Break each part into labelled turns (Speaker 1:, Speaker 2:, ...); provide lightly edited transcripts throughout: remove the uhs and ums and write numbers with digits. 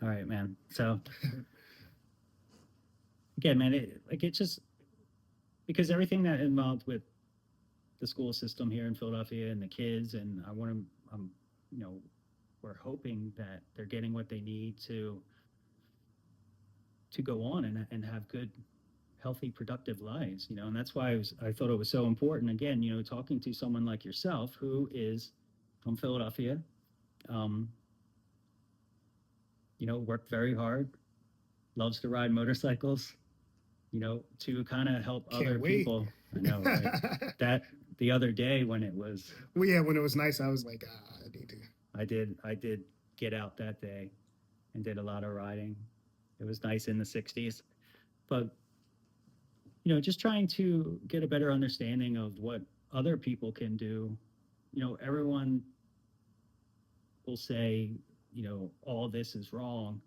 Speaker 1: All right, man. So again, man, it just because everything that involved with the school system here in Philadelphia and the kids, and I want to, you know, we're hoping that they're getting what they need to go on and have good, healthy, productive lives. And that's why I thought it was so important. Again, talking to someone like yourself who is from Philadelphia, um, worked very hard, loves to ride motorcycles, to kind of help
Speaker 2: Can't
Speaker 1: other
Speaker 2: wait.
Speaker 1: people. I know, right? That the other day when it was,
Speaker 2: Well, yeah, when it was nice, I was like, I need to.
Speaker 1: I did get out that day and did a lot of riding. It was nice in the 60s, but just trying to get a better understanding of what other people can do. Everyone will say, all this is wrong,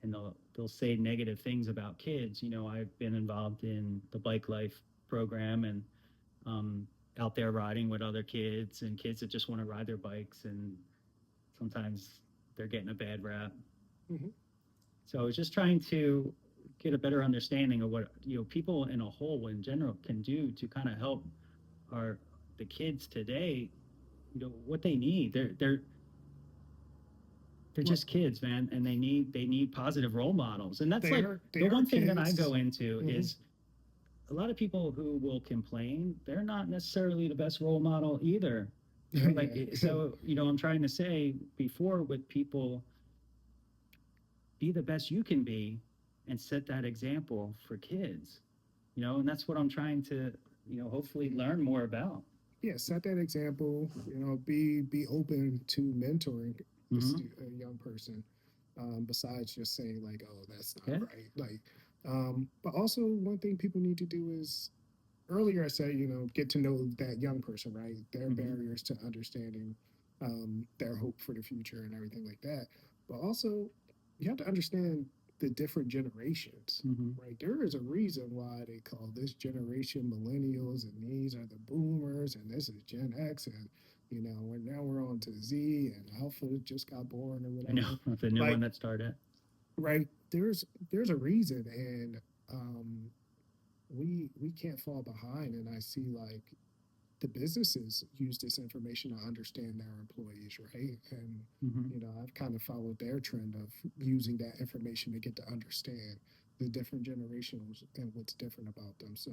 Speaker 1: and they'll say negative things about kids. I've been involved in the Bike Life program and um, out there riding with other kids and kids that just want to ride their bikes, and sometimes they're getting a bad rap.
Speaker 2: Mm-hmm.
Speaker 1: So I was just trying to get a better understanding of what people in a whole in general can do to kind of help our the kids today. What they need. They're
Speaker 2: Well,
Speaker 1: just kids, man, and they need positive role models. And that's
Speaker 2: they
Speaker 1: like
Speaker 2: are they
Speaker 1: the
Speaker 2: are
Speaker 1: one thing that I go
Speaker 2: kids.
Speaker 1: into
Speaker 2: Mm-hmm.
Speaker 1: is a lot of people who will complain, they're not necessarily the best role model either. Like
Speaker 2: Yeah.
Speaker 1: so, I'm trying to say before with people, be the best you can be and set that example for kids. And that's what I'm trying to, hopefully learn more about.
Speaker 2: Yeah, set that example. Be open to mentoring
Speaker 1: Mm-hmm.
Speaker 2: a young person. Besides just saying like, oh, that's not
Speaker 1: Yeah.
Speaker 2: right. Like, but also one thing people need to do is earlier I said, get to know that young person, right? Their
Speaker 1: Mm-hmm.
Speaker 2: barriers to understanding, their hope for the future and everything like that. But also, you have to understand the different generations,
Speaker 1: Mm-hmm.
Speaker 2: right? There is a reason why they call this generation millennials, and these are the boomers, and this is Gen X, and now we're on to Z, and Alpha just got born or
Speaker 1: I know
Speaker 2: whatever.
Speaker 1: the new one
Speaker 2: Like,
Speaker 1: that started.
Speaker 2: right? There's a reason, and we can't fall behind. And I see like the businesses use this information to understand their employees, right? And
Speaker 1: Mm-hmm.
Speaker 2: I've kind of followed their trend of using that information to get to understand the different generations and what's different about them. So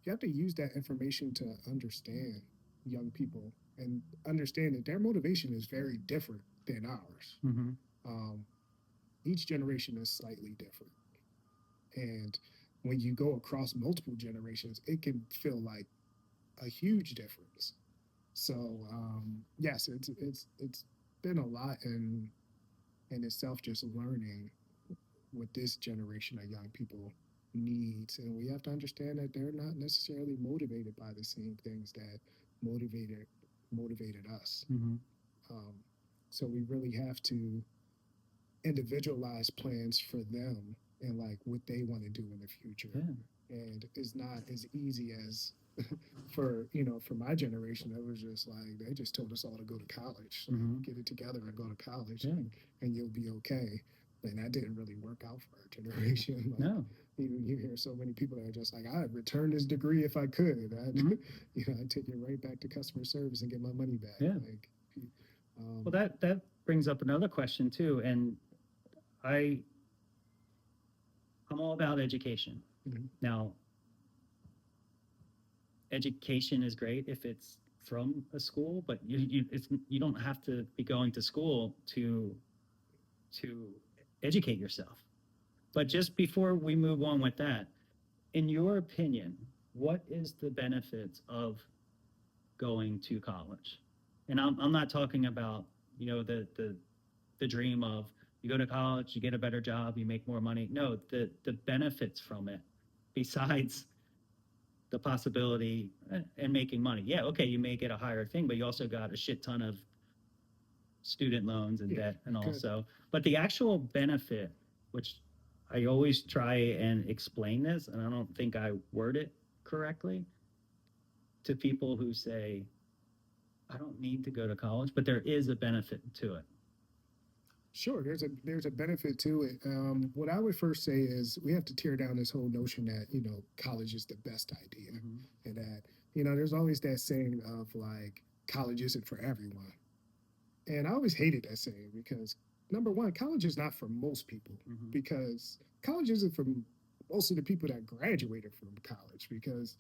Speaker 2: you have to use that information to understand young people and understand that their motivation is very different than ours.
Speaker 1: Mm-hmm.
Speaker 2: Um, each generation is slightly different, and when you go across multiple generations, it can feel like a huge difference. So yes, it's been a lot in itself, just learning what this generation of young people needs, and we have to understand that they're not necessarily motivated by the same things that motivated motivated us.
Speaker 1: Mm-hmm.
Speaker 2: Um, so we really have to individualize plans for them and like what they want to do in the future.
Speaker 1: Yeah.
Speaker 2: And it's not as easy as for my generation, it was just like they just told us all to go to college, like
Speaker 1: Mm-hmm.
Speaker 2: get it together and go to college,
Speaker 1: Yeah.
Speaker 2: and you'll be okay. And that didn't really work out for our generation. Like
Speaker 1: No.
Speaker 2: you hear so many people that are just like, I'd return this degree if I could. I'd
Speaker 1: Mm-hmm.
Speaker 2: I'd take it right back to customer service and get my money back.
Speaker 1: Yeah.
Speaker 2: Like
Speaker 1: Well,
Speaker 2: um,
Speaker 1: that brings up another question too, and I I'm all about education.
Speaker 2: mhm.
Speaker 1: Now, education is great if it's from a school, but you don't have to be going to school to educate yourself. But just before we move on with that, in your opinion, what is the benefits of going to college? And I'm not talking about the dream of you go to college, you get a better job, you make more money. No, the benefits from it, besides the possibility and making money. Yeah, okay, you may get a higher thing, but you also got a shit ton of student loans and
Speaker 2: Yeah,
Speaker 1: debt and
Speaker 2: good.
Speaker 1: also, but the actual benefit, which I always try and explain this, and I don't think I word it correctly to people who say, I don't need to go to college, but there is a benefit to it.
Speaker 2: Sure, there's a benefit to it. What I would first say is we have to tear down this whole notion that college is the best idea,
Speaker 1: Mm-hmm.
Speaker 2: and that there's always that saying of like college isn't for everyone, and I always hated that saying because number one, college is not for most people
Speaker 1: Mm-hmm.
Speaker 2: because college isn't for most of the people that graduated from college because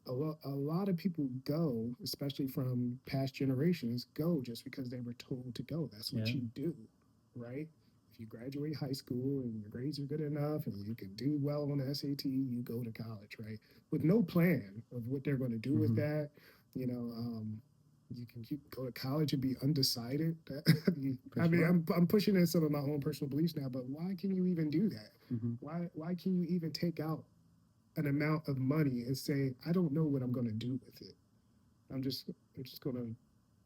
Speaker 2: a lot of people go, especially from past generations, go just because they were told to go. That's what
Speaker 1: Yeah.
Speaker 2: you do, right? If you graduate high school and your grades are good enough and you can do well on the SAT, you go to college, right? With no plan of what they're going to do with
Speaker 1: Mm-hmm.
Speaker 2: that. You know, you can go to college and be undecided.
Speaker 1: For
Speaker 2: I mean,
Speaker 1: sure.
Speaker 2: I'm pushing in some of my own personal beliefs now, but why can you even do that?
Speaker 1: Mm-hmm.
Speaker 2: Why can you even take out an amount of money and say, I don't know what I'm going to do with it. I'm just going to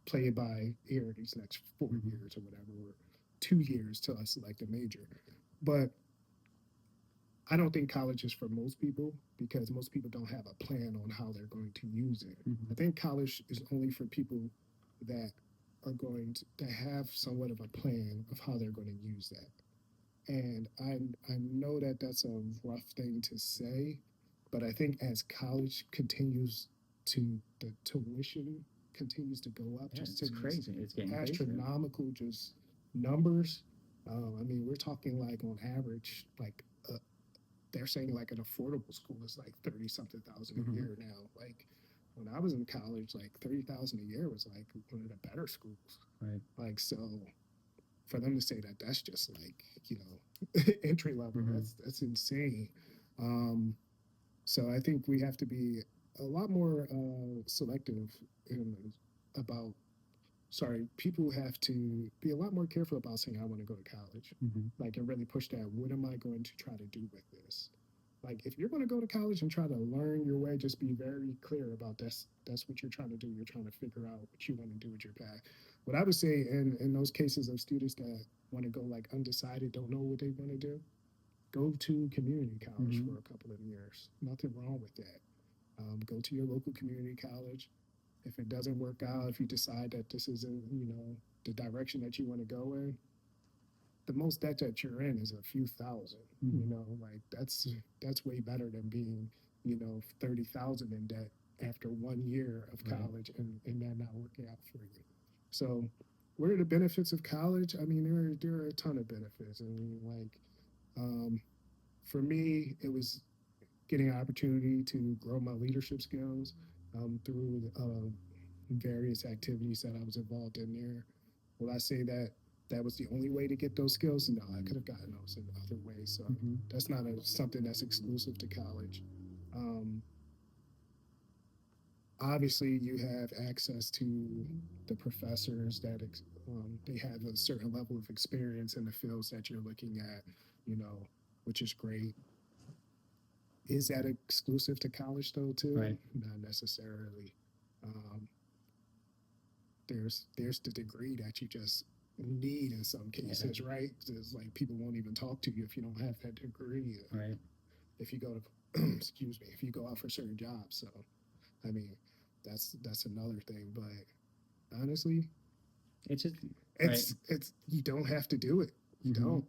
Speaker 2: play it by ear these next 4 years or whatever, or 2 years till I select a major. But I don't think college is for most people because most people don't have a plan on how they're going to use it.
Speaker 1: Mm-hmm.
Speaker 2: I think college is only for people that are to have somewhat of a plan of how they're going to use that. And I know that that's a rough thing to say, but I think as college continues the tuition continues to go up
Speaker 1: Yeah,
Speaker 2: just to
Speaker 1: it's
Speaker 2: these
Speaker 1: crazy. It's getting crazier.
Speaker 2: astronomical just numbers. I mean, we're talking like on average, like they're saying like an affordable school is like 30 something thousand a
Speaker 1: Mm-hmm.
Speaker 2: year now. Like when I was in college, like 30,000 a year was like one of the better schools.
Speaker 1: Right.
Speaker 2: Like so, for them to say that that's just like entry level,
Speaker 1: Mm-hmm.
Speaker 2: that's insane. um so I think we have to be a lot more selective in, about sorry, people have to be a lot more careful about saying I want to go to college,
Speaker 1: Mm-hmm.
Speaker 2: like, and really push that. What am I going to try to do with this? Like, if you're going to go to college and try to learn your way, just be very clear about that's what you're trying to do. You're trying to figure out what you want to do with your path. What I would say in those cases of students that want to go like undecided, don't know what they want to do, go to community college
Speaker 1: Mm-hmm.
Speaker 2: for a couple of years. Nothing wrong with that. Go to your local community college. If it doesn't work out, if you decide that this isn't, the direction that you want to go in, the most debt that you're in is a few thousand.
Speaker 1: Mm-hmm.
Speaker 2: Like that's way better than being, 30,000 in debt after 1 year of
Speaker 1: Right.
Speaker 2: college and that not working out for you. So, what are the benefits of college? I mean, there are a ton of benefits. I mean, like, um, for me, it was getting an opportunity to grow my leadership skills through various activities that I was involved in there. Will I say that that was the only way to get those skills? No, I could have gotten those in other ways. So
Speaker 1: Mm-hmm.
Speaker 2: that's not something that's exclusive to college. Um, Obviously, you have access to the professors that they have a certain level of experience in the fields that you're looking at, you know, which is great. Is that exclusive to college though too?
Speaker 1: Right.
Speaker 2: Not necessarily. Um, there's the degree that you just need in some
Speaker 1: Yeah.
Speaker 2: cases, right? It's like people won't even talk to you if you don't have that degree.
Speaker 1: Right.
Speaker 2: If you go to, excuse me, if you go out for certain jobs. So I mean, that's another thing. But honestly,
Speaker 1: It's just right.
Speaker 2: it's you don't have to do it. You
Speaker 1: Mm-hmm.
Speaker 2: don't.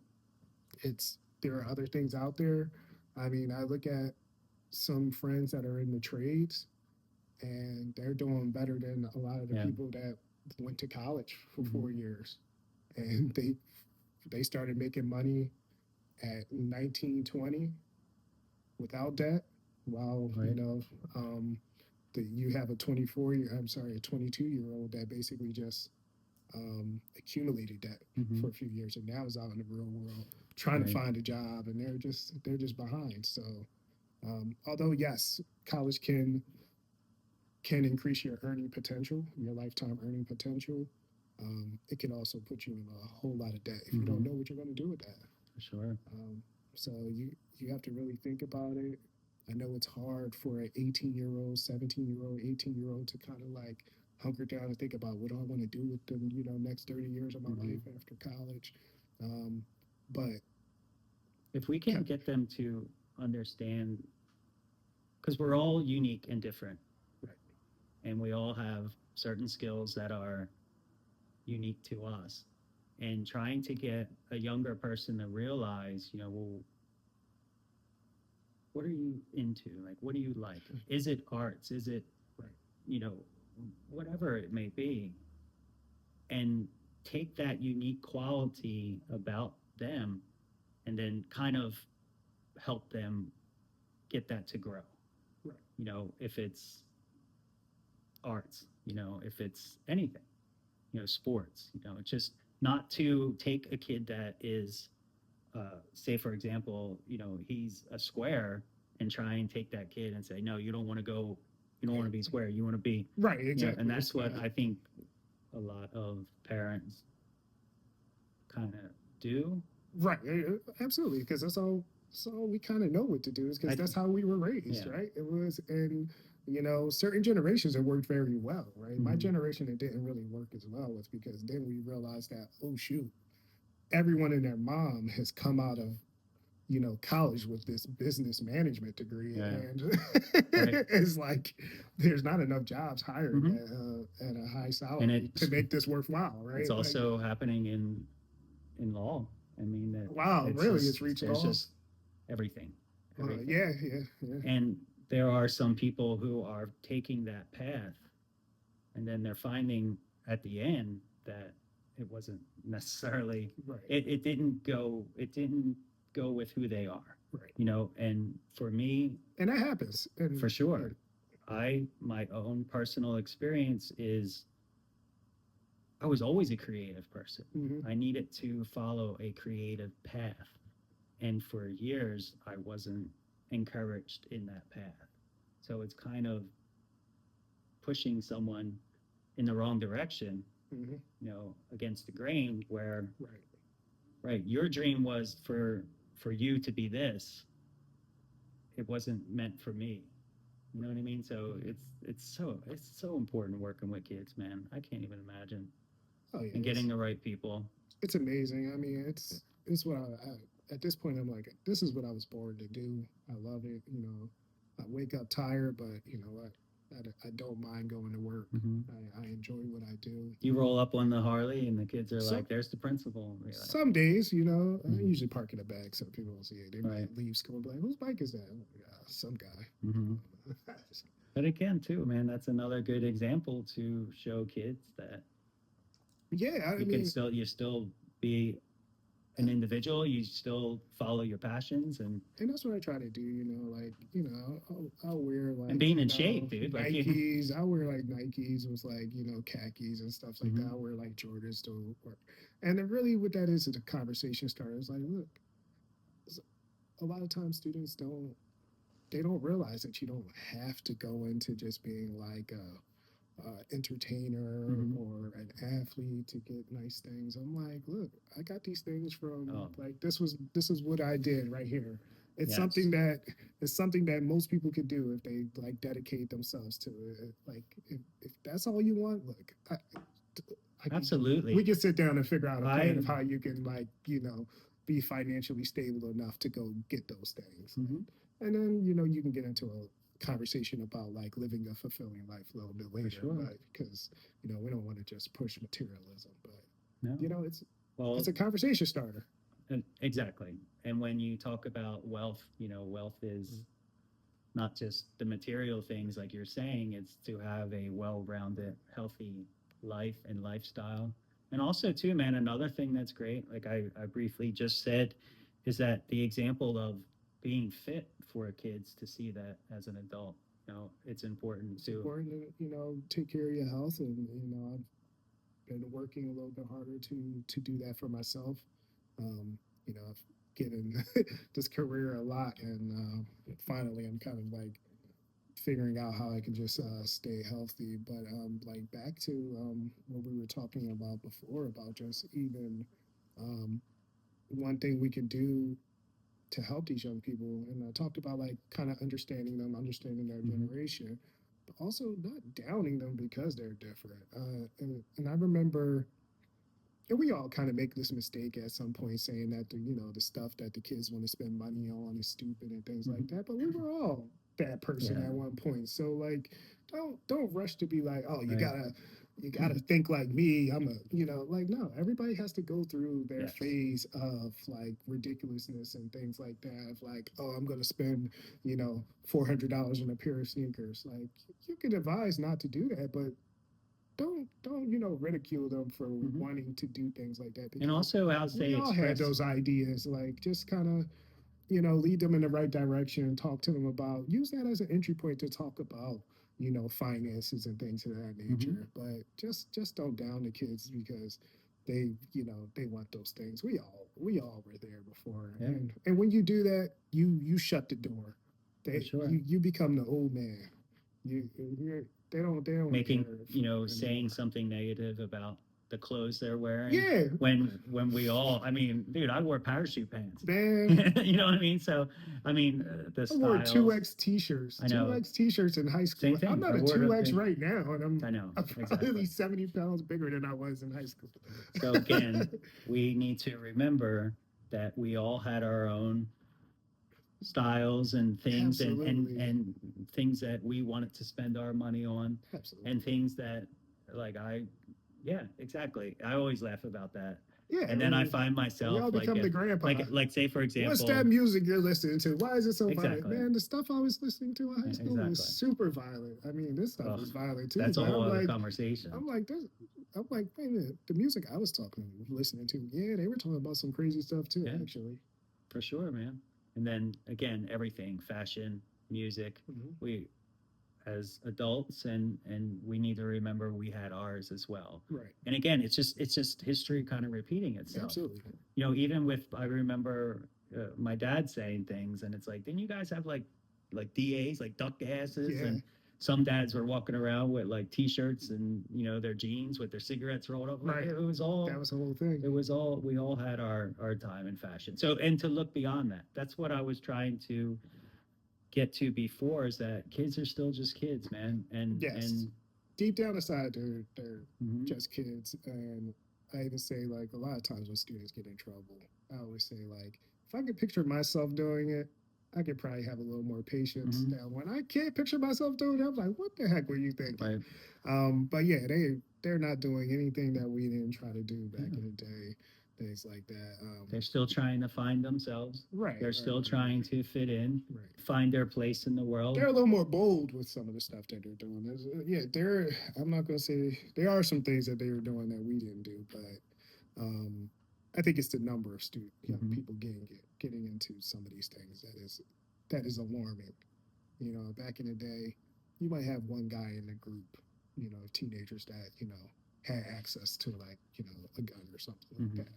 Speaker 2: It's There are other things out there. I mean, I look at some friends that are in the trades and they're doing better than a lot of the
Speaker 1: Yeah.
Speaker 2: people that went to college for
Speaker 1: Mm-hmm.
Speaker 2: 4 years and they started making money at 19, 20 without debt while
Speaker 1: Right.
Speaker 2: you have a a 22-year-old that basically just accumulated debt
Speaker 1: Mm-hmm.
Speaker 2: for a few years and now is out in the real world trying to
Speaker 1: Right.
Speaker 2: find a job and they're just behind. So although yes, college can increase your earning potential, your lifetime earning potential. It can also put you in a whole lot of debt if you don't
Speaker 1: Mm-hmm.
Speaker 2: know what you're going to do with that.
Speaker 1: For sure.
Speaker 2: So you have to really think about it. I know it's hard for an 18-year-old, 17-year-old, 18-year-old to kind of like hunker down and think about what do I want to do with the next 30 years of my
Speaker 1: Mm-hmm.
Speaker 2: life after college. But
Speaker 1: If we can get them to understand, because we're all unique and different,
Speaker 2: right,
Speaker 1: and we all have certain skills that are unique to us. and trying to get a younger person to realize, well, what are you into? Like, what do you like? Is it arts? Is it,
Speaker 2: Right.
Speaker 1: you know, whatever it may be? And take that unique quality about them and then kind of help them get that to grow.
Speaker 2: Right.
Speaker 1: If it's arts, if it's anything, sports, it's just not to take a kid that is, say, for example, he's a square and try and take that kid and say, no, you don't want to go, you don't want to be square, you want to be,
Speaker 2: Right. Exactly.
Speaker 1: and that's what I think a lot of parents kind of do.
Speaker 2: Right. Absolutely. Because that's all we kind of know what to do is because that's how we were raised,
Speaker 1: Yeah.
Speaker 2: right? It was, and certain generations it worked very well, right? My
Speaker 1: Mhm.
Speaker 2: generation it didn't really work as well was because then we realized that, oh shoot, everyone and their mom has come out of college with this business management degree,
Speaker 1: Yeah.
Speaker 2: and
Speaker 1: Right.
Speaker 2: it's like there's not enough jobs hiring
Speaker 1: Mhm.
Speaker 2: at a high
Speaker 1: And
Speaker 2: salary to make this worthwhile, right?
Speaker 1: it's
Speaker 2: Like,
Speaker 1: also happening in law. I mean, that
Speaker 2: wow,
Speaker 1: it's
Speaker 2: really,
Speaker 1: just
Speaker 2: it's reached
Speaker 1: there's
Speaker 2: law.
Speaker 1: just everything, everything.
Speaker 2: Yeah.
Speaker 1: And there are some people who are taking that path, and then they're finding at the end that it wasn't necessarily
Speaker 2: Right.
Speaker 1: it didn't go with who they are.
Speaker 2: Right.
Speaker 1: And for me,
Speaker 2: And that happens. And
Speaker 1: for sure, my own personal experience is I was always a creative person.
Speaker 2: Mhm.
Speaker 1: I needed to follow a creative path. And for years, I wasn't encouraged in that path. So it's kind of pushing someone in the wrong direction,
Speaker 2: Mhm.
Speaker 1: against the grain where,
Speaker 2: Right.
Speaker 1: right, your dream was for you to be this. It wasn't meant for me. You know what I mean? So it's so important working with kids, man. I can't even imagine.
Speaker 2: Oh yeah.
Speaker 1: And getting the right people.
Speaker 2: It's amazing. I mean, it's what at this point I'm like, this is what I was born to do. I love it. I wake up tired, but you know what? I don't mind going to work.
Speaker 1: Mm-hmm.
Speaker 2: I enjoy what I do.
Speaker 1: You roll up on the Harley, and the kids are
Speaker 2: Some
Speaker 1: like, "There's the principal." Like,
Speaker 2: some days, I
Speaker 1: Mhm.
Speaker 2: usually park in the back so people don't see it. They
Speaker 1: Right.
Speaker 2: might leave school and be like, whose bike is that? I'm like, some guy.
Speaker 1: Mm-hmm. But again, too, man, that's another good example to show kids that
Speaker 2: Yeah, I
Speaker 1: you
Speaker 2: mean,
Speaker 1: can still be an individual. You still follow your passions and
Speaker 2: that's what I try to do. Like I'll wear like
Speaker 1: being in shape, dude. Like
Speaker 2: Nikes. I'll wear like Nikes with like khakis and stuff like that.
Speaker 1: Mhm.
Speaker 2: I'll wear like Jordans to work. And then really, what that is a conversation starter. It's like, look, a lot of times students don't realize that you don't have to go into just being like a entertainer
Speaker 1: Mhm.
Speaker 2: or an athlete to get nice things. I'm like, look, I got these things from
Speaker 1: Oh,
Speaker 2: like this is what I did right here. It's
Speaker 1: yes.
Speaker 2: something that most people could do if they like dedicate themselves to it. Like if that's all you want, look,
Speaker 1: Absolutely.
Speaker 2: we can sit down and figure out a plan of
Speaker 1: I
Speaker 2: how you can like be financially stable enough to go get those things.
Speaker 1: Mhm.
Speaker 2: And then you can get into a conversation about like living a fulfilling life a little bit later,
Speaker 1: sure.
Speaker 2: but because we don't want to just push materialism, but
Speaker 1: No. Well,
Speaker 2: it's a conversation starter.
Speaker 1: exactly. And when you talk about wealth, wealth is not just the material things like you're saying, it's to have a well-rounded, healthy life and lifestyle. And also too, man, another thing that's great, like I briefly just said, is that the example of being fit for kids to see that as an adult. It's important
Speaker 2: It's
Speaker 1: to
Speaker 2: important to take care of your health, and I've been working a little bit harder to do that for myself. I've given this career a lot, and finally I'm kind of like figuring out how I can just stay healthy. But like back to what we were talking about before about just even um, one thing we can do to help these young people, and I talked about like kind of understanding them, understanding their
Speaker 1: Mhm.
Speaker 2: generation, but also not downing them because they're different. And I remember and we all kind of make this mistake at some point saying that the stuff that the kids want to spend money on is stupid and things like that, but we were all that person
Speaker 1: Yeah.
Speaker 2: at one point. So like don't rush to be like, oh, you
Speaker 1: Right.
Speaker 2: gotta you got to think like me. I'm a, like, no, everybody has to go through their
Speaker 1: Yes.
Speaker 2: phase of like ridiculousness and things like that. Of like, oh, I'm going to spend, $400 on a pair of sneakers. Like, you can advise not to do that, but don't ridicule them for
Speaker 1: Mhm.
Speaker 2: wanting to do things like that,
Speaker 1: And
Speaker 2: because
Speaker 1: also how
Speaker 2: we
Speaker 1: they
Speaker 2: all had
Speaker 1: express.
Speaker 2: those ideas. Like, just kind of, lead them in the right direction and talk to them about, use that as an entry point to talk about, finances and things of that
Speaker 1: Mhm.
Speaker 2: nature. But just don't down the kids because they want those things. We all were there before.
Speaker 1: Yeah.
Speaker 2: And when you do that, you shut the door.
Speaker 1: For
Speaker 2: They
Speaker 1: sure.
Speaker 2: you become the old man. They don't
Speaker 1: Making,
Speaker 2: care
Speaker 1: saying
Speaker 2: anymore.
Speaker 1: something negative about the clothes they're wearing,
Speaker 2: Yeah,
Speaker 1: when we all, I mean, dude, I wore parachute pants.
Speaker 2: man.
Speaker 1: You know what I mean? So, I mean, the
Speaker 2: I wore two
Speaker 1: styles.
Speaker 2: X t-shirts,
Speaker 1: I
Speaker 2: two
Speaker 1: know.
Speaker 2: X t-shirts in high school.
Speaker 1: Same
Speaker 2: I'm
Speaker 1: thing.
Speaker 2: not
Speaker 1: I
Speaker 2: a
Speaker 1: wore it
Speaker 2: two
Speaker 1: up
Speaker 2: X
Speaker 1: in.
Speaker 2: right now, and
Speaker 1: I know,
Speaker 2: I'm probably
Speaker 1: exactly.
Speaker 2: 70 pounds bigger than I was in high school.
Speaker 1: So again, we need to remember that we all had our own styles and things,
Speaker 2: Absolutely,
Speaker 1: and things that we wanted to spend our money on, and
Speaker 2: absolutely.
Speaker 1: things that, like, yeah, exactly, I always laugh about that.
Speaker 2: Yeah,
Speaker 1: And then I find
Speaker 2: we
Speaker 1: myself,
Speaker 2: all
Speaker 1: like,
Speaker 2: become the grandpa.
Speaker 1: like say for
Speaker 2: What's
Speaker 1: example.
Speaker 2: that music you're listening to? Why is it so violent?
Speaker 1: Exactly.
Speaker 2: Man, the stuff I was listening to in high school was
Speaker 1: Exactly.
Speaker 2: super violent. I mean, this stuff
Speaker 1: Ugh,
Speaker 2: was violent too,
Speaker 1: that's a
Speaker 2: but
Speaker 1: whole other conversation.
Speaker 2: I'm like, this, I'm like, wait a minute, the music I was listening to, yeah, they were talking about some crazy stuff too,
Speaker 1: Yeah,
Speaker 2: actually.
Speaker 1: for sure, man. And then again, everything, fashion, music,
Speaker 2: Hmm.
Speaker 1: we, as adults, and we need to remember we had ours as well.
Speaker 2: Right.
Speaker 1: And again, it's just history kind of repeating itself.
Speaker 2: Absolutely.
Speaker 1: Even with, I remember my dad saying things, and it's like, didn't you guys have like DAs, like duck asses?
Speaker 2: Yeah,
Speaker 1: And some dads were walking around with like t-shirts and their jeans with their cigarettes rolled up. Like,
Speaker 2: right.
Speaker 1: it was all,
Speaker 2: That was the whole thing.
Speaker 1: we all had our time in fashion. So, and to look beyond that, that's what I was trying to get to before, is that kids are still just kids, man.
Speaker 2: Yes.
Speaker 1: And
Speaker 2: Deep down inside, they're
Speaker 1: mhm.
Speaker 2: just kids. And I even say, like, a lot of times when students get in trouble, I always say, like, if I could picture myself doing it, I could probably have a little more patience.
Speaker 1: Mhm.
Speaker 2: Now, when I can't picture myself doing it, I'm like, what the heck were you thinking?
Speaker 1: Right.
Speaker 2: But yeah, they're not doing anything that we didn't try to do back
Speaker 1: Yeah.
Speaker 2: in the day, things like that.
Speaker 1: They're still trying to find themselves.
Speaker 2: Right,
Speaker 1: They're
Speaker 2: right,
Speaker 1: still
Speaker 2: right,
Speaker 1: trying to fit in,
Speaker 2: right.
Speaker 1: find their place in the
Speaker 2: They're
Speaker 1: world.
Speaker 2: a little more bold with some of the stuff that they're doing. Yeah, they're. I'm not gonna say there are some things that they were doing that we didn't do, but I think it's the number of young
Speaker 1: Mhm.
Speaker 2: people getting into some of these things that is alarming. Back in the day, you might have one guy in the group, of teenagers that had access to, like, a gun or something like
Speaker 1: Mhm.
Speaker 2: that.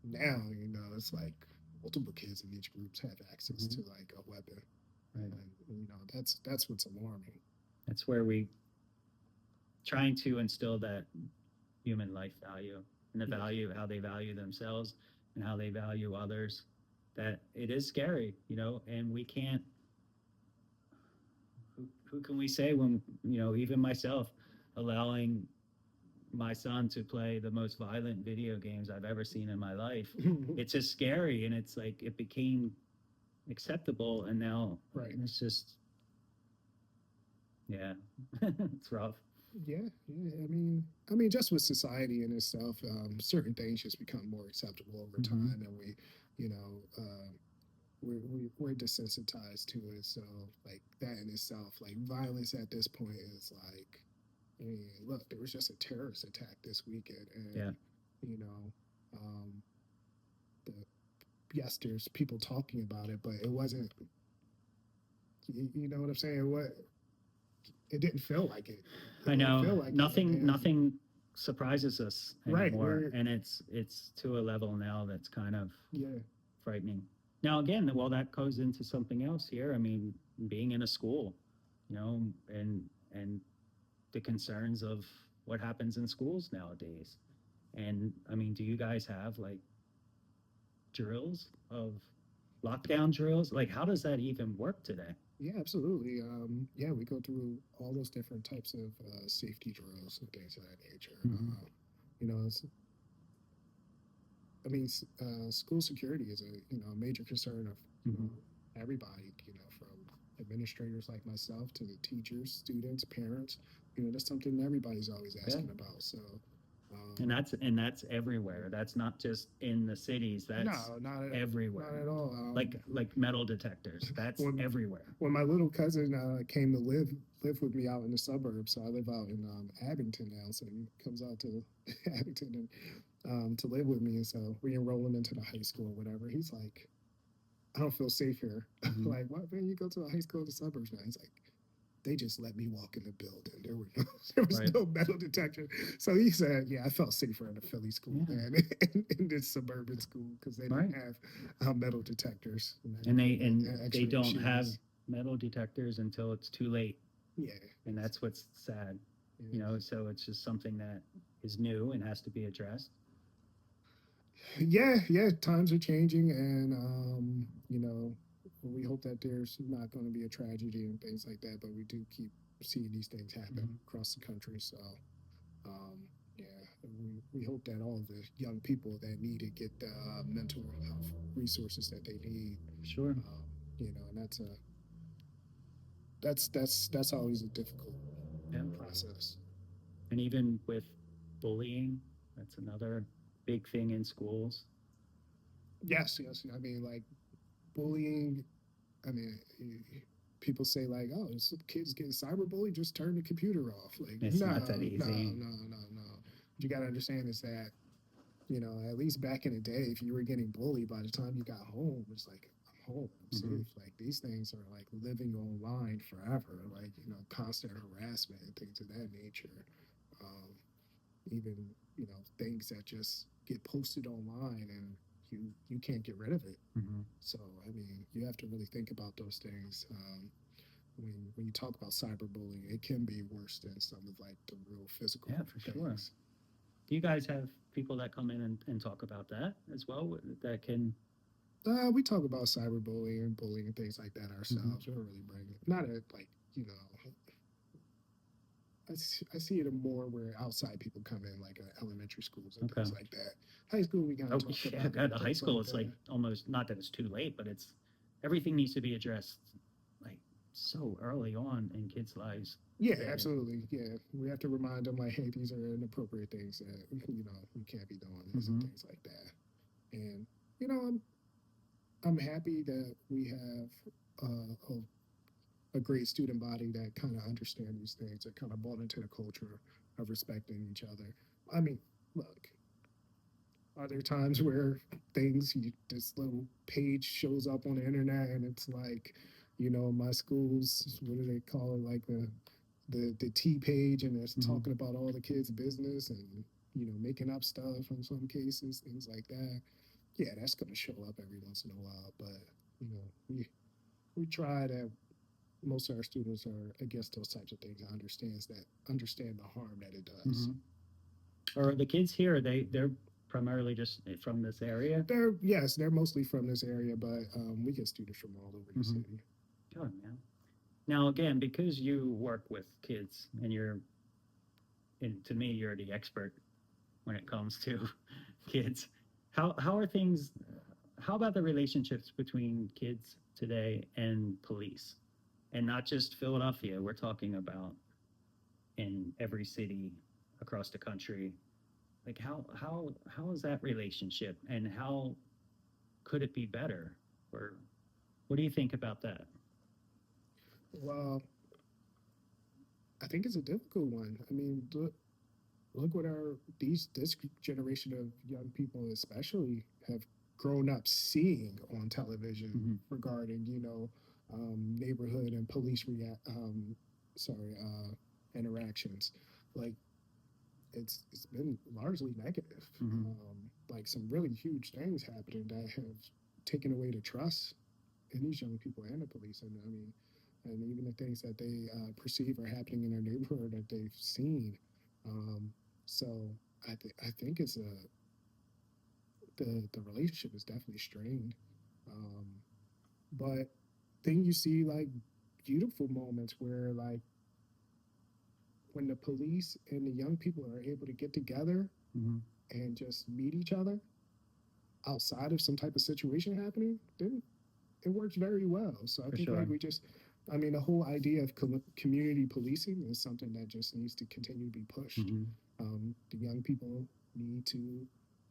Speaker 2: Now, it's like multiple kids in each group have access
Speaker 1: Mhm.
Speaker 2: to, like, a weapon.
Speaker 1: Right.
Speaker 2: And that's what's alarming.
Speaker 1: That's where we trying to instill that human life value, and the
Speaker 2: Yeah.
Speaker 1: value, how they value themselves and how they value others. That it is scary, and we can't. Who can we say, when even myself, allowing my son to play the most violent video games I've ever seen in my life? It's just scary, and it's like it became acceptable, and now
Speaker 2: Right.
Speaker 1: it's just, yeah, it's rough.
Speaker 2: Yeah, yeah. I mean, just with society in itself, certain things just become more acceptable over
Speaker 1: Mm-hmm.
Speaker 2: time, and we're desensitized to it. So, like, that in itself, like, violence at this point is like, I mean, look, there was just a terrorist attack this weekend,
Speaker 1: Yeah.
Speaker 2: and you know, um, the yes, there's people talking about it, but it wasn't. You know what I'm saying? It didn't feel like it. It
Speaker 1: I
Speaker 2: didn't
Speaker 1: know
Speaker 2: feel like it.
Speaker 1: nothing surprises us
Speaker 2: Right.
Speaker 1: anymore, and it's to a level now that's kind of
Speaker 2: Yeah.
Speaker 1: frightening. Now again, well, that goes into something else here. I mean, being in a school, and the concerns of what happens in schools nowadays. And I mean, do you guys have like drills of lockdown drills? Like, how does that even work today?
Speaker 2: Yeah, absolutely. Yeah, we go through all those different types of safety drills and things of that nature.
Speaker 1: Mm-hmm.
Speaker 2: It's, I mean, school security is a major concern of
Speaker 1: Mm-hmm.
Speaker 2: everybody. From administrators like myself to the teachers, students, parents. That's something everybody's always
Speaker 1: Yeah.
Speaker 2: asking about. So,
Speaker 1: And that's everywhere. That's not just in the cities. That's
Speaker 2: no, not
Speaker 1: everywhere.
Speaker 2: at all.
Speaker 1: Like metal detectors. That's
Speaker 2: when
Speaker 1: everywhere.
Speaker 2: when my little cousin came to live with me out in the suburbs, so I live out in Abington now. So he comes out to Abington and to live with me, and so we enroll him into the high school or whatever. He's like, I don't feel safe here.
Speaker 1: Mhm.
Speaker 2: Like, what, man? You go to a high school in the suburbs now? He's like, they just let me walk in the building. There was
Speaker 1: Right.
Speaker 2: no metal detector. So he said, yeah, I felt safer in a Philly school
Speaker 1: Yeah.
Speaker 2: than in this suburban school because they
Speaker 1: Right.
Speaker 2: didn't have metal detectors.
Speaker 1: And they
Speaker 2: X-ray
Speaker 1: don't have
Speaker 2: machines.
Speaker 1: metal detectors until it's too late.
Speaker 2: Yeah.
Speaker 1: And that's what's sad.
Speaker 2: Yeah.
Speaker 1: So it's just something that is new and has to be addressed.
Speaker 2: Yeah, times are changing, and we hope that there's not going to be a tragedy and things like that. But we do keep seeing these things happen across the country. So, um, yeah, we hope that all of the young people that need it get the mental health resources that they need.
Speaker 1: Sure.
Speaker 2: And that's always a difficult
Speaker 1: Yeah.
Speaker 2: process.
Speaker 1: And even with bullying, that's another big thing in schools.
Speaker 2: Yes. I mean, like bullying. I mean, people say like, "Oh, some kids getting cyberbullied. Just turn the computer off." Like,
Speaker 1: It's
Speaker 2: no,
Speaker 1: not that
Speaker 2: no,
Speaker 1: easy.
Speaker 2: no, no, no. What you got to understand is that at least back in the day, if you were getting bullied, by the time you got home, it's like, I'm home, I'm safe. Like these things are like living online forever. Like constant harassment and things of that nature. Um, Even things that just get posted online and you can't get rid of it. So I mean, you have to really think about those things. When you talk about cyberbullying, it can be worse than some of like the real physical
Speaker 1: Yeah, for sure.
Speaker 2: things.
Speaker 1: Do you guys have people that come in and talk about that as well? That can.
Speaker 2: We talk about cyberbullying and bullying and things like that ourselves. We don't really bring it. Not at like I see it more where outside people come in, like elementary schools and things like that. High school, we kind of talk
Speaker 1: Yeah,
Speaker 2: about
Speaker 1: the high school, it's like almost not that it's too late, but it's everything needs to be addressed like so early on in kids' lives.
Speaker 2: Yeah, absolutely. Yeah, we have to remind them like, hey, these are inappropriate things that we can't be doing this and things like that. And I'm happy that we have a great student body that kind of understand these things, that kind of bought into the culture of respecting each other. I mean, look, are there times where this little page shows up on the internet and it's like, my school's, what do they call it, like the T page, and it's talking about all the kids' business and making up stuff in some cases, things like that. Yeah, that's gonna show up every once in a while, but we try to. Most of our students are against those types of things. Understand the harm that it does.
Speaker 1: Or the kids here, they're primarily just from this area.
Speaker 2: They're mostly from this area, but we get students from all over the city.
Speaker 1: Good, man. Now again, because you work with kids and to me you're the expert when it comes to kids. How are things? How about the relationships between kids today and police, and not just Philadelphia? We're talking about in every city across the country. Like how is that relationship, and how could it be better? Or what do you think about that?
Speaker 2: Well, I think it's a difficult one. I mean, look what this generation of young people especially have grown up seeing on television regarding neighborhood and police interactions. Like it's been largely negative. Like some really huge things happening that have taken away the trust in these young people and the police. And I mean, and even the things that they perceive are happening in their neighborhood that they've seen. Um, so I think the relationship is definitely strained. Um, but then you see like beautiful moments where like when the police and the young people are able to get together and just meet each other outside of some type of situation happening, then it works very well. So I think like I mean, the whole idea of community policing is something that just needs to continue to be pushed.
Speaker 1: Mm-hmm.
Speaker 2: The young people need to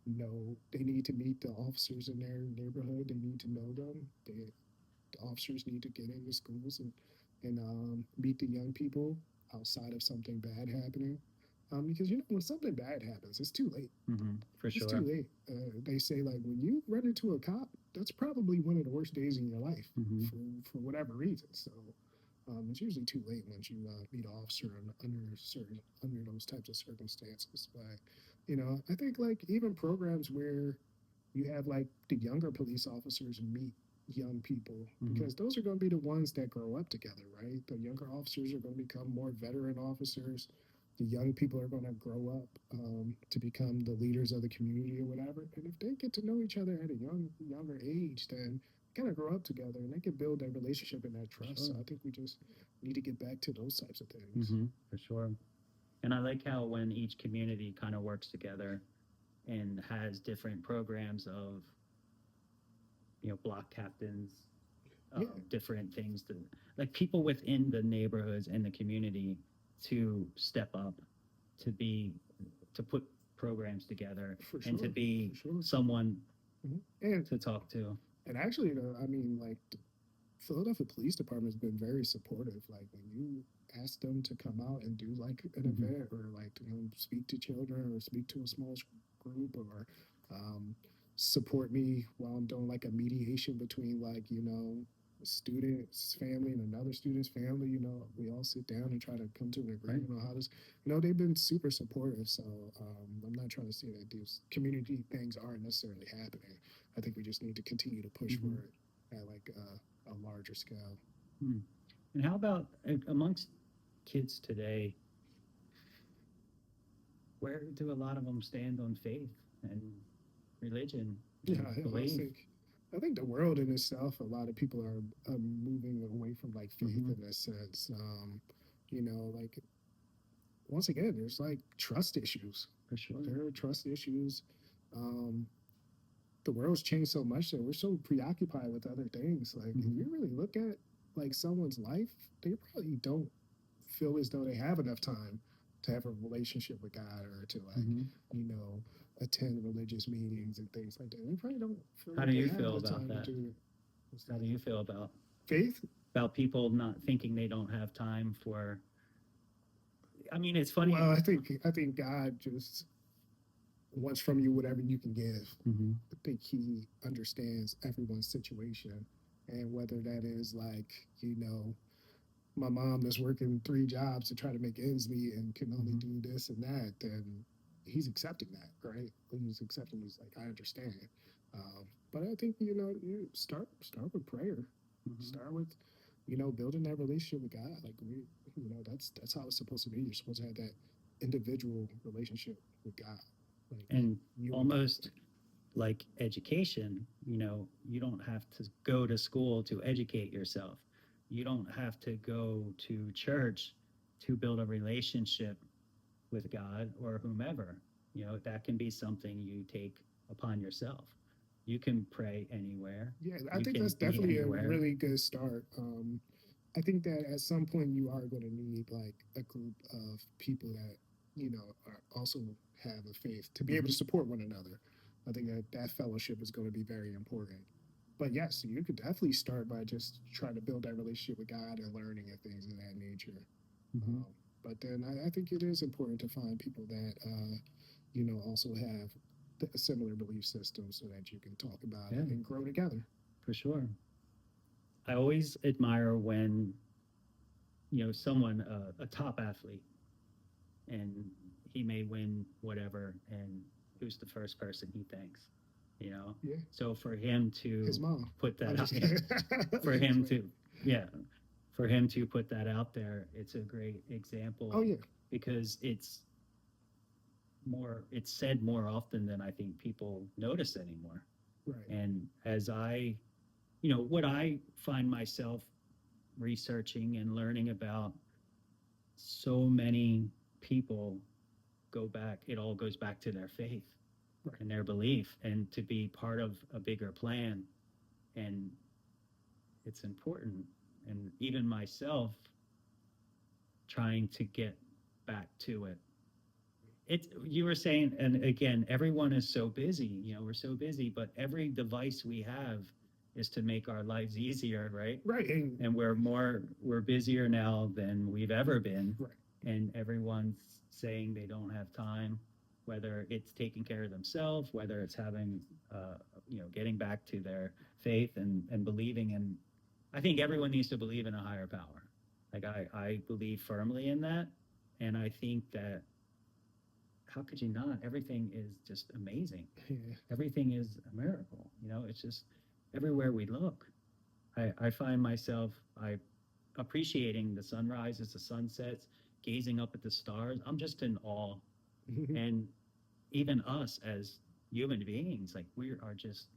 Speaker 2: know, they need to meet the officers in their neighborhood. They need to know them. The officers need to get into schools and meet the young people outside of something bad happening. Because when something bad happens, it's too late.
Speaker 1: Mm-hmm. For
Speaker 2: It's too
Speaker 1: sure.
Speaker 2: late. They say like when you run into a cop, that's probably one of the worst days in your life
Speaker 1: Mm-hmm.
Speaker 2: for whatever reason. So it's usually too late once you meet an officer under those types of circumstances. But I think like even programs where you have like the younger police officers meet young people
Speaker 1: Mm-hmm.
Speaker 2: because those are going to be the ones that grow up together, right? The younger officers are going to become more veteran officers. The young people are going to grow up to become the leaders of the community or whatever. And if they get to know each other at a younger age, then kind of grow up together and they can build that relationship and that
Speaker 1: For
Speaker 2: trust.
Speaker 1: sure.
Speaker 2: So I think we just need to get back to those types of things.
Speaker 1: Mm-hmm. For sure. And I like how when each community kind of works together and has different programs of, block captains,
Speaker 2: Yeah,
Speaker 1: different things to, like, people within the neighborhoods and the community to step up, to be, to put programs together
Speaker 2: for
Speaker 1: and to
Speaker 2: sure,
Speaker 1: be
Speaker 2: for sure.
Speaker 1: someone
Speaker 2: And
Speaker 1: to talk to.
Speaker 2: actually, I mean, like Philadelphia Police Department has been very supportive. Like when you ask them to come out and do like an
Speaker 1: Mm-hmm.
Speaker 2: event or like speak to children or speak to a small group or um, support me while I'm doing like a mediation between like a student's family and another student's family. We all sit down and try to come to an
Speaker 1: Right.
Speaker 2: agreement on how this. They've been super supportive. So I'm not trying to say that these community things aren't necessarily happening. I think we just need to continue to push
Speaker 1: Mm-hmm.
Speaker 2: for it at like a larger scale.
Speaker 1: Hmm. And how about amongst kids today? Where do a lot of them stand on faith and religion
Speaker 2: Yeah,
Speaker 1: and belief?
Speaker 2: I think the world in itself, a lot of people are moving away from like faith
Speaker 1: Mm-hmm.
Speaker 2: in this sense. Like once again, there's like trust issues.
Speaker 1: For sure.
Speaker 2: There are trust issues. Um, the world's changed so much that we're so preoccupied with other things. Like if
Speaker 1: Mm-hmm.
Speaker 2: you really look at like someone's life, they probably don't feel as though they have enough time to have a relationship with God or to like,
Speaker 1: Mm-hmm.
Speaker 2: you know, attend religious meetings and things like that. They probably don't feel
Speaker 1: How
Speaker 2: like
Speaker 1: do
Speaker 2: they
Speaker 1: you
Speaker 2: have
Speaker 1: feel
Speaker 2: the
Speaker 1: about
Speaker 2: time to
Speaker 1: that?
Speaker 2: do it. What's
Speaker 1: How
Speaker 2: that?
Speaker 1: do you feel about
Speaker 2: Faith?
Speaker 1: people not thinking they don't have time for? I mean, it's funny.
Speaker 2: Well, I think God just wants from you whatever you can give.
Speaker 1: Mm-hmm.
Speaker 2: I think He understands everyone's situation, and whether that is like my mom that's working 3 jobs to try to make ends meet and can only
Speaker 1: Mm-hmm.
Speaker 2: do this and that, then he's accepting that, right? He's accepting. He's like, I understand. But I think you start with prayer.
Speaker 1: Mm-hmm.
Speaker 2: Start with building that relationship with God. Like that's how it's supposed to be. You're supposed to have that individual relationship with God, like
Speaker 1: And
Speaker 2: you and God.
Speaker 1: almost like education, you don't have to go to school to educate yourself. You don't have to go to church to build a relationship with God or whomever. That can be something you take upon yourself. You can pray anywhere.
Speaker 2: Yeah, I
Speaker 1: You
Speaker 2: think
Speaker 1: can
Speaker 2: that's
Speaker 1: be
Speaker 2: definitely a
Speaker 1: anywhere.
Speaker 2: really good start. I think that at some point you are going to need like a group of people that are also have a faith to be able to
Speaker 1: Mm-hmm.
Speaker 2: support one another. I think that fellowship is going to be very important. But yes, you could definitely start by just trying to build that relationship with God and learning and things of that nature.
Speaker 1: Mm-hmm.
Speaker 2: But then I think it is important to find people that also have a similar belief system so that you can talk about
Speaker 1: Yeah,
Speaker 2: it and grow together.
Speaker 1: for sure. I always admire when someone, a top athlete, and he may win whatever, and who's the first person he thanks,
Speaker 2: Yeah,
Speaker 1: so for him
Speaker 2: his
Speaker 1: to
Speaker 2: mom.
Speaker 1: put
Speaker 2: I'm
Speaker 1: that out,
Speaker 2: just kidding.
Speaker 1: for him to, yeah, for him to put that out there, it's a great example
Speaker 2: Oh yeah,
Speaker 1: because it's said more often than I think people notice anymore.
Speaker 2: right.
Speaker 1: And as what I find myself researching and learning about, so many people go back, it all goes back to their faith
Speaker 2: Right.
Speaker 1: and their belief and to be part of a bigger plan. And it's important. and even myself trying to get back to it. It's you were saying, and again, everyone is so busy. We're so busy, but every device we have is to make our lives easier, right?
Speaker 2: Right.
Speaker 1: And we're busier now than we've ever been,
Speaker 2: Right.
Speaker 1: and everyone's saying they don't have time, whether it's taking care of themselves, whether it's having getting back to their faith and believing in. I think everyone needs to believe in a higher power. Like I believe firmly in that, and I think that how could you not? Everything is just amazing.
Speaker 2: Yeah.
Speaker 1: Everything is a miracle. It's just everywhere we look. I find myself I appreciating the sunrises, the sunsets, gazing up at the stars. I'm just in awe. And even us as human beings, like we are just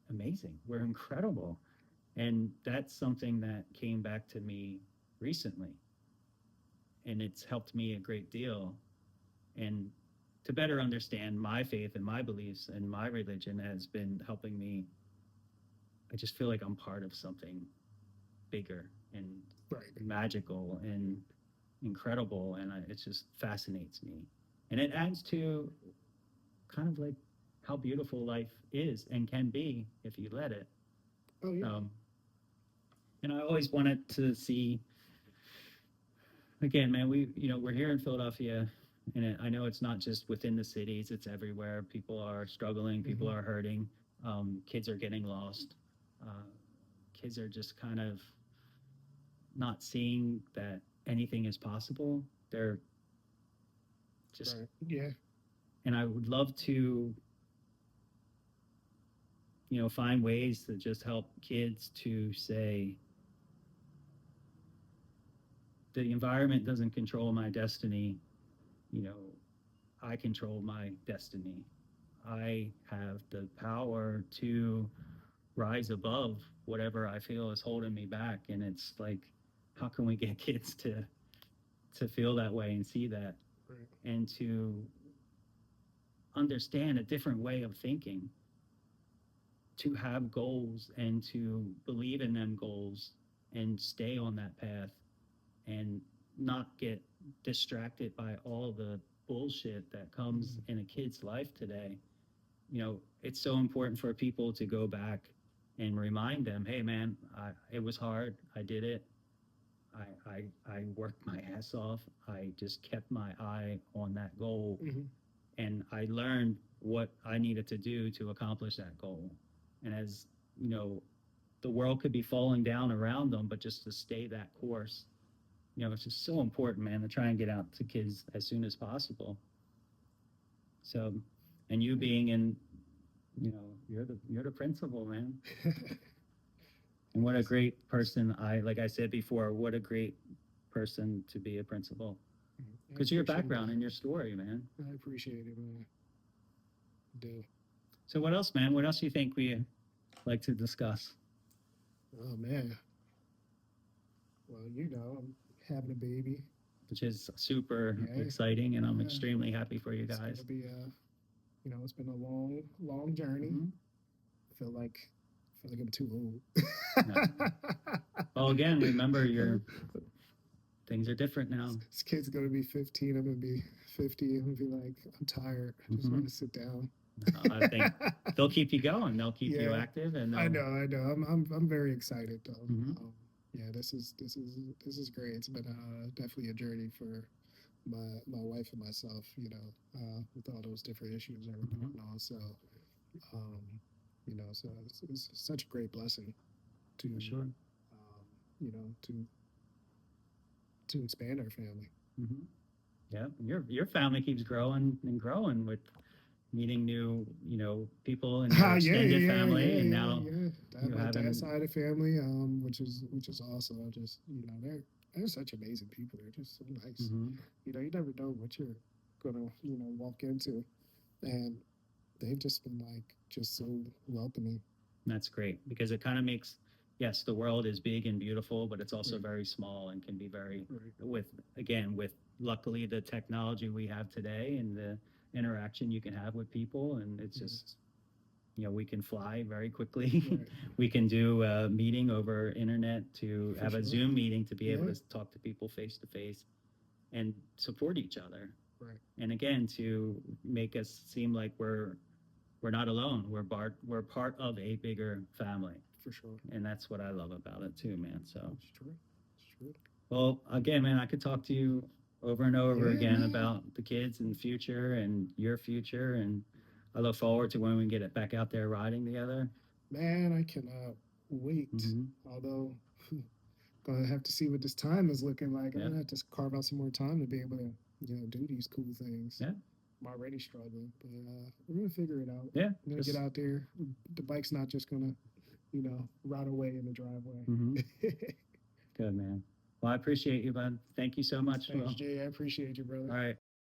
Speaker 1: amazing. We're incredible. And that's something that came back to me recently. And it's helped me a great deal. And to better understand my faith and my beliefs and my religion has been helping me. I just feel like I'm part of something bigger and
Speaker 2: Right.
Speaker 1: magical and incredible, and it just fascinates me. And it adds to kind of like how beautiful life is and can be if you let it.
Speaker 2: Oh yeah.
Speaker 1: And I always wanted to see. Again, man, we're here in Philadelphia, and I know it's not just within the cities; it's everywhere. People are struggling, people are hurting, kids are getting lost, kids are just kind of not seeing that anything is possible. They're just,
Speaker 2: Right. Yeah.
Speaker 1: and I would love to, find ways to just help kids to say, the environment doesn't control my destiny. You know, I control my destiny. I have the power to rise above whatever I feel is holding me back. And it's like, how can we get kids to feel that way and see that,
Speaker 2: Right.
Speaker 1: and to understand a different way of thinking, to have goals and to believe in them goals and stay on that path and not get distracted by all the bullshit that comes in a kid's life today. It's so important for people to go back and remind them, hey man, it was hard, I did it, I worked my ass off, I just kept my eye on that goal, and I learned what I needed to do to accomplish that goal. And as the world could be falling down around them, but just to stay that course. It's just so important, man, to try and get out to kids as soon as possible. So, and you being in, you're the principal, man. And what a great person! Like I said before, what a great person to be a principal. Because your background and your story, man.
Speaker 2: I appreciate it, man. I do.
Speaker 1: So what else, man? What else do you think we like to discuss?
Speaker 2: Oh man. Well, I'm having a baby,
Speaker 1: which is super exciting, and I'm extremely happy for you guys.
Speaker 2: It's gonna be it's been a long journey. I feel like I'm too old.
Speaker 1: No. Well, again, remember things are different now.
Speaker 2: This kid's gonna be 15. I'm gonna be 50. I'm gonna be like, I'm tired. I just want to sit down.
Speaker 1: I think they'll keep you going. They'll keep you active, and
Speaker 2: I know. I'm very excited though. Yeah, this is great. It's been definitely a journey for my wife and myself. With all those different issues that were going on. So, so it's such a great blessing to
Speaker 1: for sure.
Speaker 2: To expand our family.
Speaker 1: Yeah, your family keeps growing and growing with meeting new people in your extended family, and now
Speaker 2: my dad's side of family, which is awesome. I just they're such amazing people. They're just so nice. You never know what you're gonna walk into, and they've just been just so welcoming.
Speaker 1: That's great, because it kind of makes, yes, the world is big and beautiful, but it's also very small and can be very with luckily the technology we have today and the interaction you can have with people, and it's just we can fly very quickly.
Speaker 2: Right.
Speaker 1: We can do a meeting over internet to
Speaker 2: For
Speaker 1: have a
Speaker 2: sure.
Speaker 1: Zoom meeting to be able
Speaker 2: Yeah.
Speaker 1: to talk to people face to face and support each other.
Speaker 2: Right.
Speaker 1: And again, to make us seem like we're not alone. We're part of a bigger family.
Speaker 2: For sure.
Speaker 1: And that's what I love about it too, man. So,
Speaker 2: It's true. It's true.
Speaker 1: well, again, man, I could talk to you over and over
Speaker 2: Yeah,
Speaker 1: again
Speaker 2: man.
Speaker 1: about the kids and the future and your future. And I look forward to when we get it back out there riding together.
Speaker 2: Man, I cannot wait.
Speaker 1: Mhm.
Speaker 2: Although, gonna have to see what this time is looking like. I'm
Speaker 1: Yeah.
Speaker 2: gonna have to carve out some more time to be able to, do these cool things.
Speaker 1: Yeah.
Speaker 2: I'm already struggling, but we're gonna figure it out.
Speaker 1: Yeah.
Speaker 2: I'm gonna get out there. The bike's not just gonna, rot away in the driveway.
Speaker 1: Mhm. Good, man. Well, I appreciate you, bud. Thank you so much.
Speaker 2: Thanks,
Speaker 1: Will.
Speaker 2: Jay. I appreciate you, brother.
Speaker 1: All right.